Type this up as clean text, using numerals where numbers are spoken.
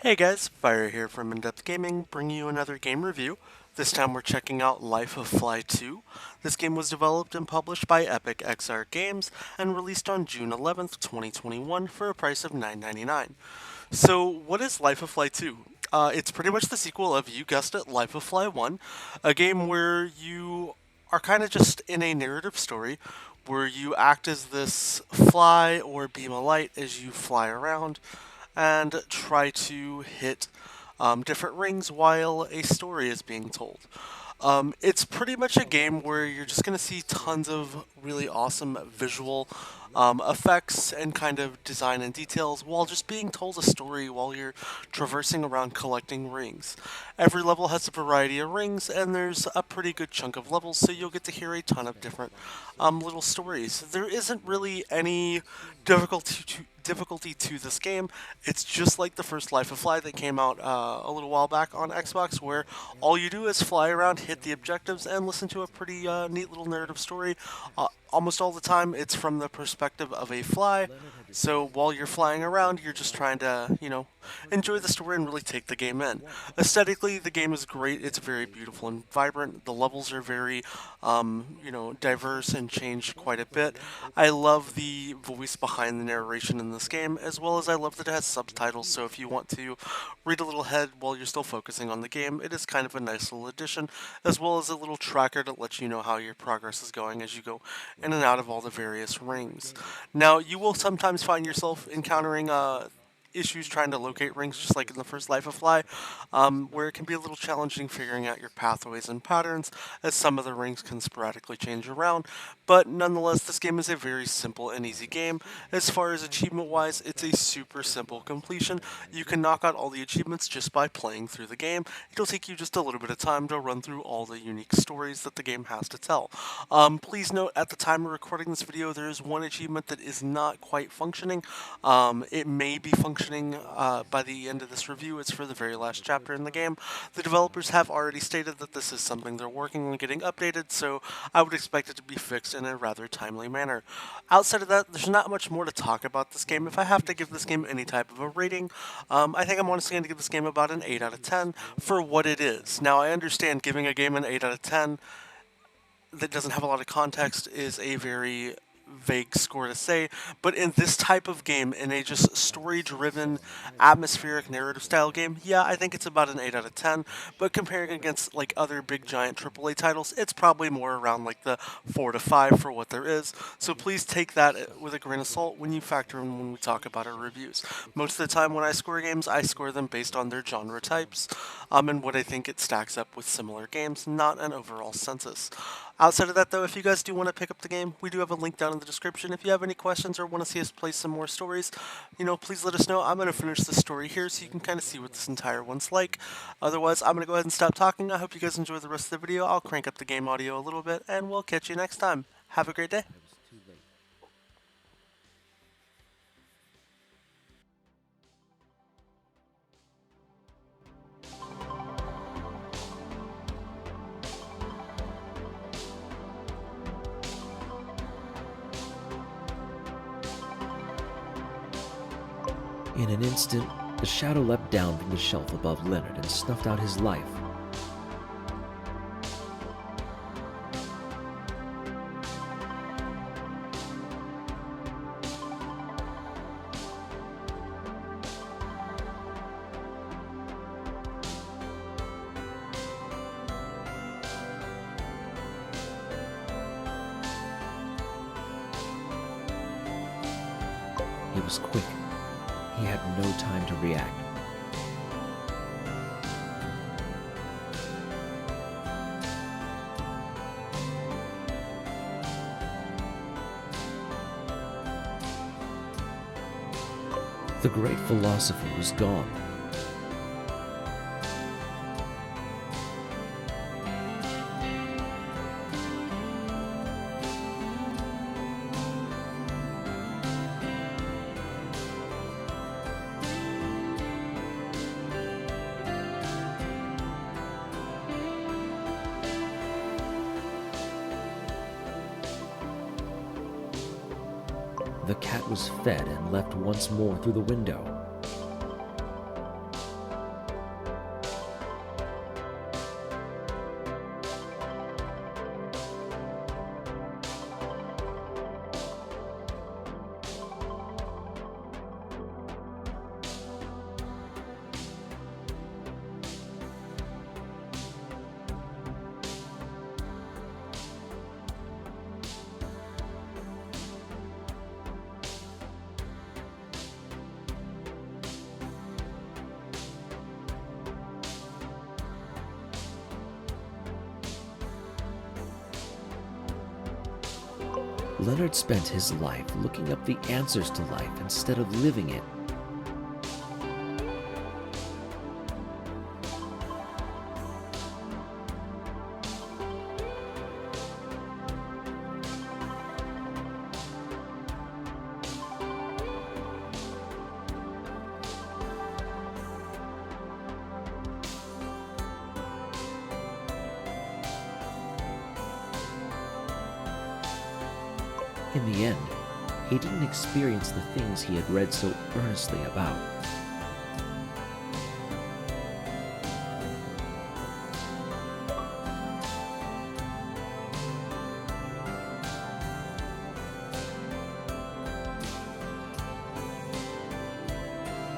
Hey guys, Fire here from InDepth Gaming, bringing you another game review. This time we're checking out Life of Fly 2. This game was developed and published by Epic XR Games and released on June 11th, 2021 for a price of $9.99. So, what is Life of Fly 2? It's pretty much the sequel of, you guessed it, Life of Fly 1, a game where you are kind of just in a narrative story where you act as this fly or beam of light as you fly around and try to hit different rings while a story is being told. It's pretty much a game where you're just going to see tons of really awesome visual effects and kind of design and details while just being told a story while you're traversing around collecting rings. Every level has a variety of rings, and there's a pretty good chunk of levels, so you'll get to hear a ton of different little stories. There isn't really any difficulty to this game. It's just like the first Life of Fly that came out a little while back on Xbox, where all you do is fly around, hit the objectives, and listen to a pretty neat little narrative story. Almost all the time, it's from the perspective of a fly. So while you're flying around, you're just trying to, enjoy the story and really take the game in. Aesthetically, the game is great. It's very beautiful and vibrant. The levels are very, diverse and changed quite a bit. I love the voice behind the narration in this game, as well as I love that it has subtitles. So if you want to read a little ahead while you're still focusing on the game, it is kind of a nice little addition, as well as a little tracker to let you know how your progress is going as you go in and out of all the various rings. Now, you will sometimes find yourself encountering issues trying to locate rings, just like in the first Life of Fly, where it can be a little challenging figuring out your pathways and patterns, as some of the rings can sporadically change around. But nonetheless, this game is a very simple and easy game. As far as achievement-wise, it's a super simple completion. You can knock out all the achievements just by playing through the game. It'll take you just a little bit of time to run through all the unique stories that the game has to tell. Please note, at the time of recording this video, there is one achievement that is not quite functioning. It may be functioning by the end of this review. It's for the very last chapter in the game. The developers have already stated that this is something they're working on getting updated, so I would expect it to be fixed in a rather timely manner. Outside of that, there's not much more to talk about this game. If I have to give this game any type of a rating, I think I'm honestly going to give this game about an 8 out of 10 for what it is. Now, I understand giving a game an 8 out of 10 that doesn't have a lot of context is a very vague score to say, but in this type of game, in a just story-driven, atmospheric, narrative-style game, yeah, I think it's about an 8 out of 10, but comparing against, like, other big, giant AAA titles, it's probably more around, like, the 4 to 5 for what there is, so please take that with a grain of salt when you factor in when we talk about our reviews. Most of the time when I score games, I score them based on their genre types, and what I think it stacks up with similar games, not an overall census. Outside of that, though, if you guys do want to pick up the game, we do have a link down in the description. If you have any questions or want to see us play some more stories, please let us know. I'm going to finish this story here so you can kind of see what this entire one's like. Otherwise, I'm going to go ahead and stop talking. I hope you guys enjoy the rest of the video. I'll crank up the game audio a little bit, and we'll catch you next time. Have a great day. In an instant, the shadow leapt down from the shelf above Leonard and snuffed out his life. He was quick. He had no time to react. The great philosopher was gone. The cat was fed and left once more through the window. Leonard spent his life looking up the answers to life instead of living it. In the end, he didn't experience the things he had read so earnestly about.